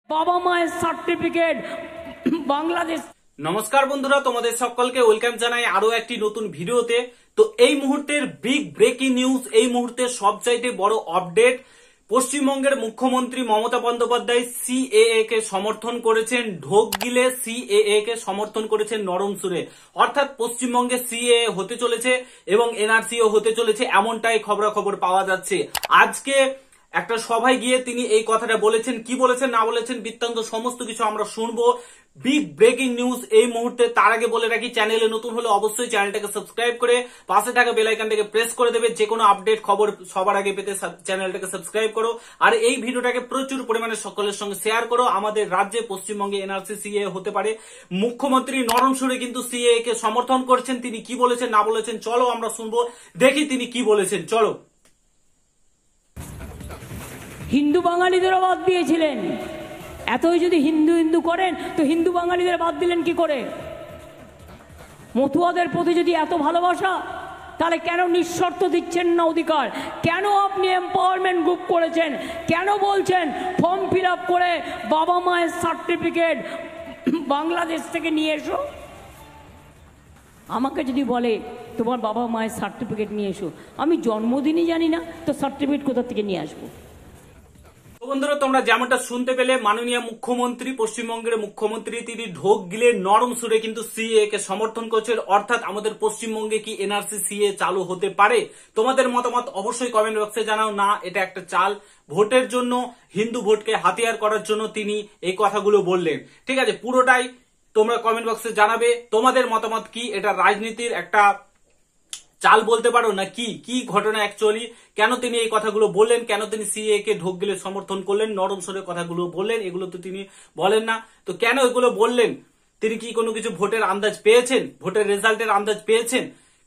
বাবা মায়ের সার্টিফিকেট বাংলাদেশ। নমস্কার বন্ধুরা, তোমাদের সকলকে ওয়েলকাম জানাই আরো একটি নতুন ভিডিওতে। তো এই মুহূর্তের বিগ ব্রেকিং নিউজ, এই মুহূর্তের সবচাইতে বড় আপডেট, পশ্চিমবঙ্গের মুখ্যমন্ত্রী মমতা বন্দ্যোপাধ্যায় সিএএ কে সমর্থন করেছেন, ঢোক গিলে সিএএ কে সমর্থন করেছেন নরম সুরে। অর্থাৎ পশ্চিমবঙ্গে সিএএ হতে চলেছে এবং এনআরসিও হতে চলেছে, এমনটাই খবরাখবর পাওয়া যাচ্ছে। আজকে একটা সভায় গিয়ে তিনি এই কথাটা বলেছেন, কি বলেছেন না বলেছেন বৃত্তান্ত সমস্ত কিছু আমরা শুনবো। বিগ ব্রেকিং নিউজ এই মুহূর্তে। তার আগে বলে রাখি, চ্যানেলে নতুন হলে অবশ্যই চ্যানেলটাকে সাবস্ক্রাইব করে পাশে থাকা বেল আইকনটাকে প্রেস করে দেবে। যে কোনো আপডেট খবর সবার আগে পেতে চ্যানেলটাকে সাবস্ক্রাইব করো, আর এই ভিডিওটাকে প্রচুর পরিমাণে সকলের সঙ্গে শেয়ার করো। আমাদের রাজ্যে পশ্চিমবঙ্গে এনআরসি সিএএ হতে পারে। মুখ্যমন্ত্রী নরম সুরে কিন্তু সিএএ কে সমর্থন করছেন। তিনি কি বলেছেন না বলেছেন চলো আমরা শুনবো, দেখি তিনি কি বলেছেন। চলো। হিন্দু বাঙালিদেরও বাদ দিয়েছিলেন। এতই যদি হিন্দু হিন্দু করেন তো হিন্দু বাঙালিদের বাদ দিলেন কি করে? মতুয়াদের প্রতি যদি এত ভালোবাসা, তাহলে কেন নিঃশর্ত দিচ্ছেন না অধিকার? কেন আপনি এম্পাওয়ারমেন্ট গ্রুপ করেছেন? কেন বলছেন ফর্ম ফিল আপ করে বাবা মায়ের সার্টিফিকেট বাংলাদেশ থেকে নিয়ে এসো? আমাকে যদি বলে তোমার বাবা মায়ের সার্টিফিকেট নিয়ে এসো, আমি জন্মদিনই জানি না তো সার্টিফিকেট কোথা থেকে নিয়ে আসবো? বন্ধুরা, তোমরা যেমনটা শুনতে পেলে, মাননীয় মুখ্যমন্ত্রী, পশ্চিমবঙ্গের মুখ্যমন্ত্রী, তিনি ঢোক গিলে নরম সুরে কিন্তু সিএ কে সমর্থন করছেন। অর্থাৎ আমাদের পশ্চিমবঙ্গে কি এনআরসি সিএ চালু হতে পারে? তোমাদের মতামত অবশ্যই কমেন্ট বক্সে জানাও। না, এটা একটা চাল, ভোটের জন্য, হিন্দু ভোটকে হাতিয়ার করার জন্য তিনি এই কথাগুলো বললেন। ঠিক আছে, পুরোটাই তোমরা কমেন্ট বক্সে জানাবে তোমাদের মতামত কি। এটা রাজনীতির একটা চাল বলতে পারো না কি কি ঘটনা অ্যাকচুয়ালি, কেন তিনি এই কথাগুলো বললেন, কেন তিনি সিএ কে ঢোক গিলে সমর্থন করলেন, নরম সুরে কথাগুলো বললেন, এগুলো তো তিনি বলেন না। তো কেন এগুলো বললেন? তিনি কি কোনো কিছু ভোটের আন্দাজ পেয়েছেন, ভোটের রেজাল্টের আন্দাজ পেয়েছেন?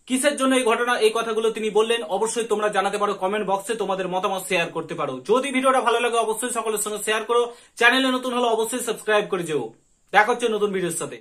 কিসের জন্য এই ঘটনা, এই কথাগুলো তিনি বললেন? অবশ্যই তোমরা জানাতে পারো কমেন্ট বক্সে, তোমাদের মতামত শেয়ার করতে পারো। যদি ভিডিওটা ভালো লাগে অবশ্যই সকলের সঙ্গে শেয়ার করো। চ্যানেলে নতুন হলে অবশ্যই সাবস্ক্রাইব করে যেও। দেখা হচ্ছে নতুন ভিডিওর সাথে।